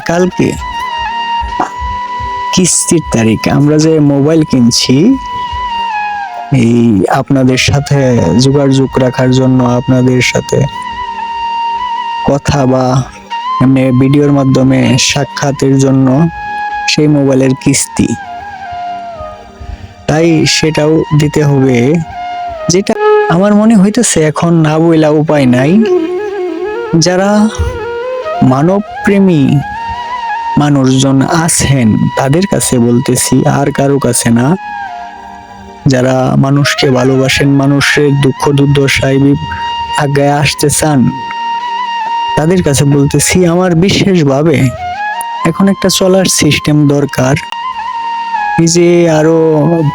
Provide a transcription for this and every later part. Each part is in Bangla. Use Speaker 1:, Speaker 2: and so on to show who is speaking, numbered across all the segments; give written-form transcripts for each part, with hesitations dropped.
Speaker 1: কালকে কিস্তির তারিখ। আমরা যে মোবাইল কিনছি এই আপনাদের সাথে যোগাযোগ রাখার জন্য, আপনাদের সাথে কথা বা এমনি ভিডিওর মাধ্যমে সাক্ষাতের জন্য সেই মোবাইলের কিস্তি, তাই সেটাও দিতে হবে। যেটা আমার মনে হইতেছে এখন না বইলা উপায় নাই। যারা মানব প্রেমী মানুষজন আছেন তাদের কাছে বলতেছি, আর কারো কাছে না। যারা মানুষকে ভালোবাসেন, মানুষের দুঃখ দুর্দশায় আগায় আসতে চান, তাদের কাছে বলতেছি আমার বিশেষভাবে এখন একটা চলার সিস্টেম দরকার। এই যে আরো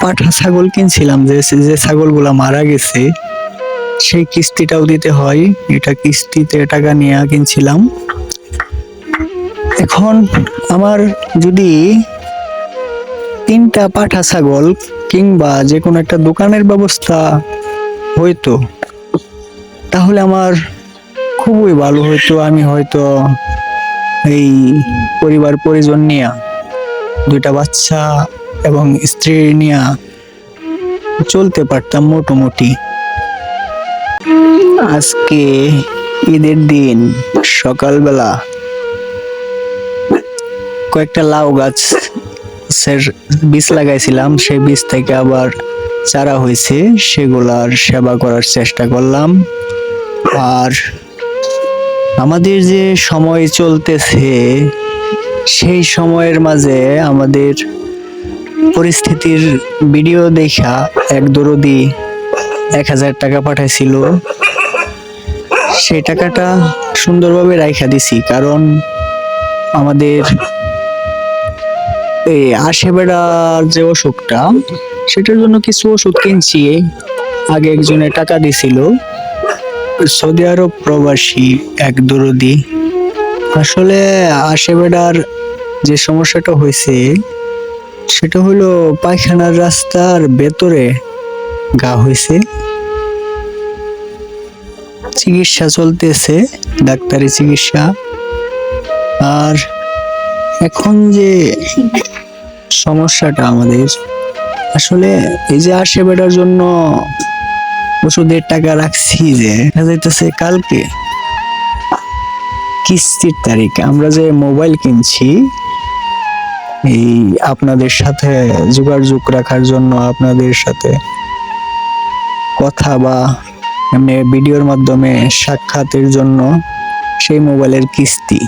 Speaker 1: পাঠা ছাগল কিনছিলাম, যে ছাগলগুলা মারা গেছে, সেই কিস্তিটাও দিতে হয়। এটা কিস্তিতে টাকা নিয়ে কিনছিলাম। এখন আমার যদি 3টা পাঠা ছাগল কিংবা যে কোনো একটা দোকানের ব্যবস্থা হইতো তাহলে আমার খুবই ভালো হইতো। আমি হয়তো এই পরিবার পরিজন নিয়ে, 2টা বাচ্চা এবং স্ত্রী নিয়ে চলতে পারতাম মোটামুটি। আজকে ঈদের দিন সকালবেলা কয়েকটা লাউ গাছের বীজ লাগাইছিলাম, সেই বীজ থেকে আবার চারা হয়েছে, সেগুলার সেবা করার চেষ্টা করলাম। আর আমাদের যে সময় চলতেছে সেই সময়ের মাঝে আমাদের পরিস্থিতির ভিডিও দেখা এক দরদি 1000 টাকা পাঠাইছিল। সেই টাকাটা সুন্দরভাবে রাইখা দিছি, কারণ আমাদের এই আশেবেড়ার যে অসুখটা, সেটার জন্য কিছু ওষুধ কিনছি। আগে একজনে টাকা দিছিল, সৌদি আরব প্রবাসী এক দরদি। আসলে আশেবেড়ার যে সমস্যাটা হয়েছে সেটা হলো পায়খানার রাস্তার ভেতরে ঘা হয়েছে। চিকিৎসা চলতেছে, ডাক্তারি চিকিৎসা। আর এখন যে সমস্যাটা আমাদের, আসলে এই যে আশেবেড়ার জন্য ওষুধের টাকা রাখছি, যে দেখা যাইতেছে কালকে কিস্তির তারিখ। আমরা যে মোবাইল কিনছি এই আপনাদের সাথে যোগাযোগ রাখার জন্য, আপনাদের সাথে কথা বা এমনি ভিডিওর মাধ্যমে সাক্ষাতের জন্য সেই মোবাইলের কিস্তি,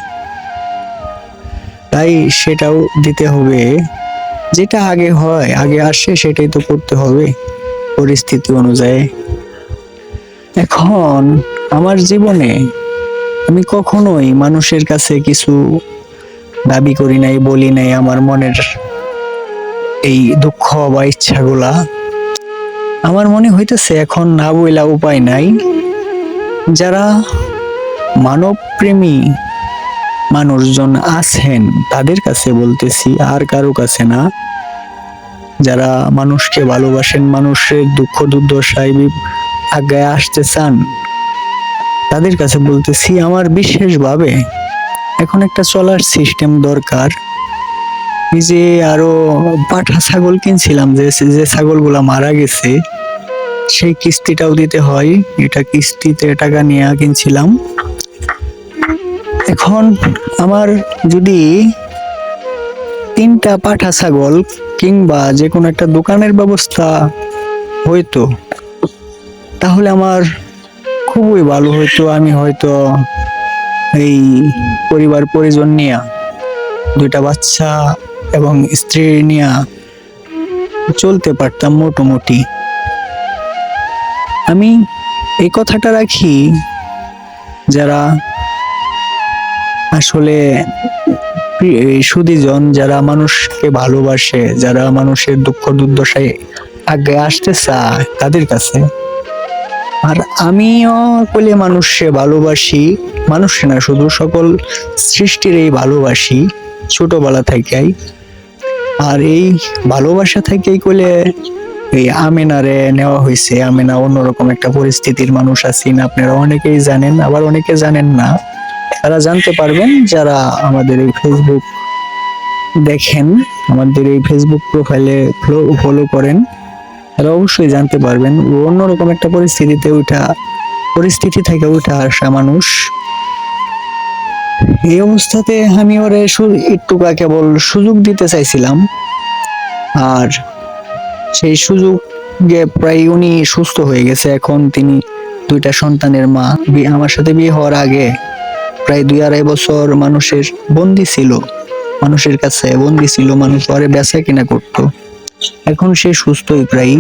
Speaker 1: তাই সেটাও দিতে হবে। যেটা আগে হয়, আগে আসে, সেটাই তো করতে হবে পরিস্থিতি অনুযায়ী। এখন আমার জীবনে আমি কখনোই মানুষের কাছে কিছু দাবি করি নাই, বলি নাই আমার মনের এই দুঃখ বা ইচ্ছাগুলা। আমার মনে হইতেছে এখন না বইলা উপায় নাই। যারা মানব প্রেমী মানুষজন আছেন তাদের কাছে বলতেছি, আর কারো কাছে না। যারা মানুষকে ভালোবাসেন, মানুষের দুঃখ দুর্দশায় আগায় আসতে চান, তাদের কাছে বলতেছি আমার বিশেষভাবে এখন একটা চলার সিস্টেম দরকার। এই যে আরো পাঠা ছাগল কিনছিলাম, যে ছাগলগুলা মারা গেছে, সেই কিস্তিটাও দিতে হয়। এটা কিস্তিতে টাকা নিয়ে কিনছিলাম। এখন আমার যদি 3টা পাঠা ছাগল কিংবা যে কোনো একটা দোকানের ব্যবস্থা হইতো তাহলে আমার খুবই ভালো হইতো। আমি হয়তো এই পরিবার পরিজন নিয়ে, 2টা বাচ্চা এবং স্ত্রী নিয়ে চলতে পারতাম মোটামুটি। আমি এই কথাটা রাখি, যারা আসলে সুধীজন, যারা মানুষকে ভালোবাসে, যারা মানুষের দুঃখ দুর্দশায় আগে আসতে চায়, তাদের কাছে। আর আমিও বলে মানুষকে ভালোবাসি, মানুষকে না, শুধু সকল সৃষ্টিরই ভালোবাসি ছোটবেলা থেকেই। আর এই ভালোবাসা থেকেই কইলে এই আমেনারে নেওয়া হয়েছে। আমেনা অন্যরকম একটা পরিস্থিতির মানুষ আছেন, আপনারা অনেকেই জানেন, আবার অনেকে জানেন না। তারা জানতে পারবেন, যারা আমাদের এই ফেসবুক দেখেন, আমাদের এই ফেসবুক প্রোফাইলে ফলো করেন, তারা অবশ্যই জানতে পারবেন। ও অন্যরকম একটা পরিস্থিতি থেকে উঠে আসা মানুষ। এই অবস্থাতে আমি ওরে একটুকা কেবল সুযোগ দিতে চাইছিলাম, আর সেই সুযোগে প্রায় উনি সুস্থ হয়ে গেছে। এখন তিনি 2টা সন্তানের মা। আমার সাথে বিয়ে হওয়ার আগে প্রায় 2-2.5 বছর মানুষের কাছে বন্দি ছিল, মানুষ ওরে বেচা কিনা করতো। এখন সে সুস্থই প্রায়।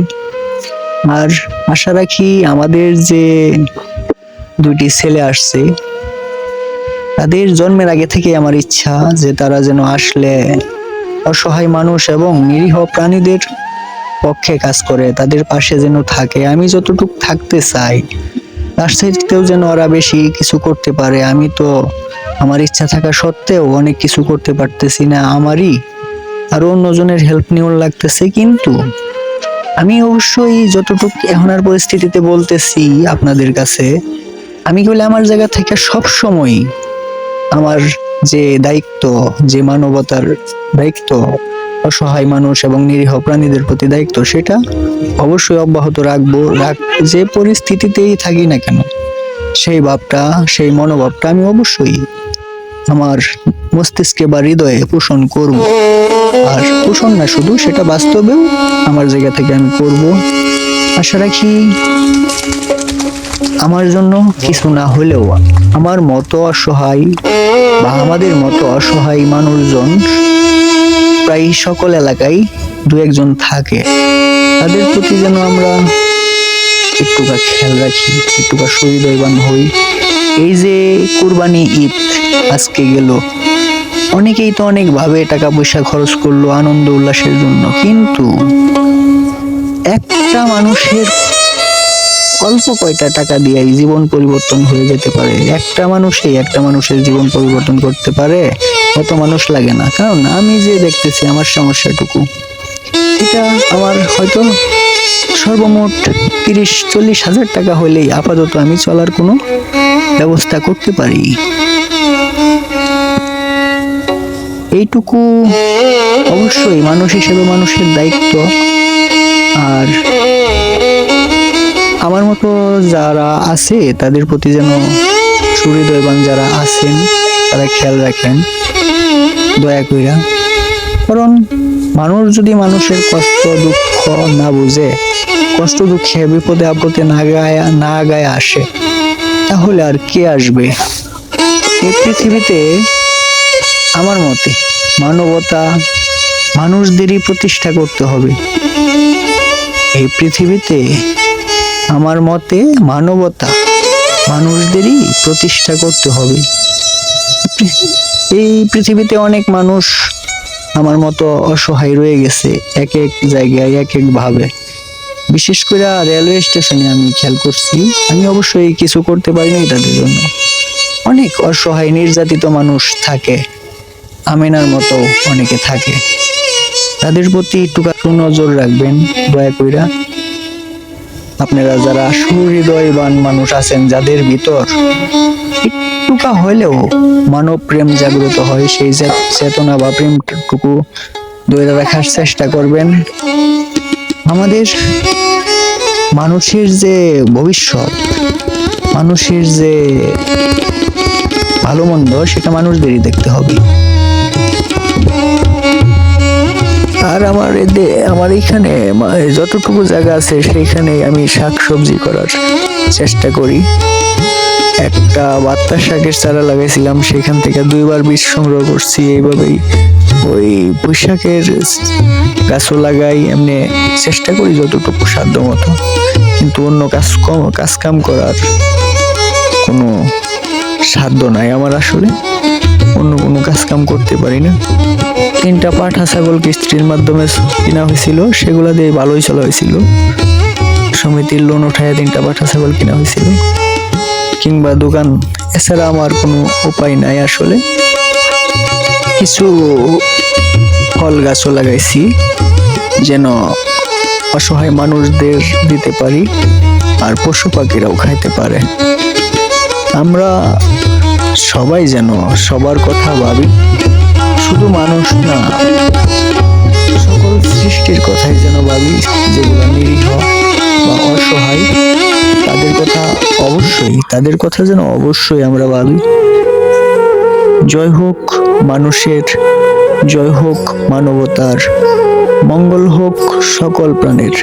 Speaker 1: আর আশা রাখি আমাদের যে 2টি ছেলে আসছে, তাদের জন্মের আগে থেকে আমার ইচ্ছা যে তারা যেন আসলে অসহায় মানুষ এবং নিরীহ প্রাণীদের পক্ষে কাজ করে, তাদের পাশে যেন থাকে। আমি যতটুকু থাকতে চাই তার চাইতেও যেন ওরা বেশি কিছু করতে পারে। আমি তো আমার ইচ্ছা থাকা সত্ত্বেও অনেক কিছু করতে পারতেছি না, আমারই আরো অন্যজনের হেল্প নেওয়ার লাগতেছে। কিন্তু আমি অবশ্যই যতটুকু এখনের পরিস্থিতিতে বলতেছি আপনাদের কাছে, আমি বলে আমার জায়গা থেকে সব সময় আমার যে দায়িত্ব, যে মানবতার দায়িত্ব, অসহায় মানুষ এবং নিরীহ প্রাণীদের প্রতি দায়িত্ব, সেটা অবশ্যই অব্যাহত রাখবো। যে পরিস্থিতিতেই থাকি না কেন, সেই ভাবটা, সেই মনোভাবটা আমি অবশ্যই আমার মস্তিষ্কে বা হৃদয়ে পোষণ করব। আর পোষণ না শুধু, সেটা বাস্তবেও আমার জায়গা থেকে আমি করব। আশা রাখি আমার জন্য কিছু না হলেও আমার মতো অসহায় বা আমাদের মতো অসহায় মানুষজন প্রায় সকল এলাকায় 2-1 জন থাকে, তাদের প্রতি যেন আমরা একটুকা খেয়াল রাখি, একটুকা হৃদয়বান হই। এই যে কুরবানি ঈদ আজকে গেল, অনেকেই তো অনেক ভাবে টাকা পয়সা খরচ করলো আনন্দ উল্লাসের জন্য, কিন্তু একটা মানুষের অল্প কয়টা টাকা দিয়ে জীবন পরিবর্তন হয়ে যেতে পারে। একটা মানুষের জীবন পরিবর্তন করতে পারে, অত মানুষ লাগে না। কারণ আমি যে দেখতেছি আমার সমস্যাটুকু, এটা আমার হয়তো সর্বমোট 30-40 হাজার টাকা হলেই আপাতত আমি চলার কোনো ব্যবস্থা করতে পারি। এইটুকু অবশ্যই মানুষ হিসেবে মানুষের দায়িত্ব। আর আমার মতো যারা আছে তাদের প্রতি যেন সুহৃদয়বান যারা আছেন তারা খেয়াল রাখেন দয়া কইরা। কারণ মানুষ যদি মানুষের কষ্ট দুঃখ না বুঝে, কষ্ট দুঃখে বিপদে আপদে না গায়ে আসে, তাহলে আর কে আসবে এই পৃথিবীতে? আমার মতে মানবতা মানুষদেরই প্রতিষ্ঠা করতে হবে এই পৃথিবীতে। আমার মতে মানবতা মানুষদেরই প্রতিষ্ঠা করতে হবে। এই পৃথিবীতে অনেক মানুষ আমার মতো অসহায় রয়ে গেছে, এক এক জায়গায় এক এক ভাবে। বিশেষ করে রেলওয়ে স্টেশনে আমি খেয়াল করছি, আমি অবশ্যই কিছু করতে পারিনি তাদের জন্য। অনেক অসহায় নির্যাতিত মানুষ থাকে, আমিনার মতো অনেকে থাকে। তাদের প্রতি একটু নজর রাখবেন দয়া কইরা। আপনারা যারা সুহৃদয়বান মানুষ আছেন, যাদের ভিতর একটুকা হলেও মানব প্রেম জাগ্রত হয়, সেই চেতনা বা প্রেমটুকু ধরে রাখার চেষ্টা করবেন। আমাদের মানুষের যে ভবিষ্যৎ, মানুষের যে ভালো মন্দ, সেটা মানুষদেরই দেখতে হবে। আর আমার এখানে যতটুকু জায়গা আছে সেইখানে আমি শাকসবজি করার চেষ্টা করি। একটা বাত্তা শাকের চারা লাগাইছিলাম, সেখান থেকে 2বার বীজ সংগ্রহ করছি। এইভাবেই ওই পুঁইশাকের গাছও লাগাই, এমনি চেষ্টা করি যতটুকু সাধ্য মতো। কিন্তু অন্য কাজ কাম করার কোনো সাধ্য নাই আমার, আসলে অন্য কোনো কাজ কাম করতে পারি না। 3টা পাঠা ছাগল কিস্তির মাধ্যমে কিনা হয়েছিল, সেগুলা দিয়ে ভালোই চলা হয়েছিল। সমিতির লোন উঠায় 3টা পাঠা ছাগল কিনা হয়েছিল, কিংবা দোকান, এছাড়া আমার কোনো উপায় নাই আসলে। কিছু ফল গাছও লাগাইছি যেন অসহায় মানুষদের দিতে পারি, আর পশু পাখিরাও খাইতে পারে। আমরা সবাই যেন সবার কথা ভাবি, শুধু মানুষ না, সকল সৃষ্টির কথাই যেন ভাবি, যেগুলো নিরীহ বা অসহায় তাদের কথা যেন অবশ্যই আমরা ভাবি। জয় হোক মানুষের, জয় হোক মানবতার, মঙ্গল হোক সকল প্রাণের।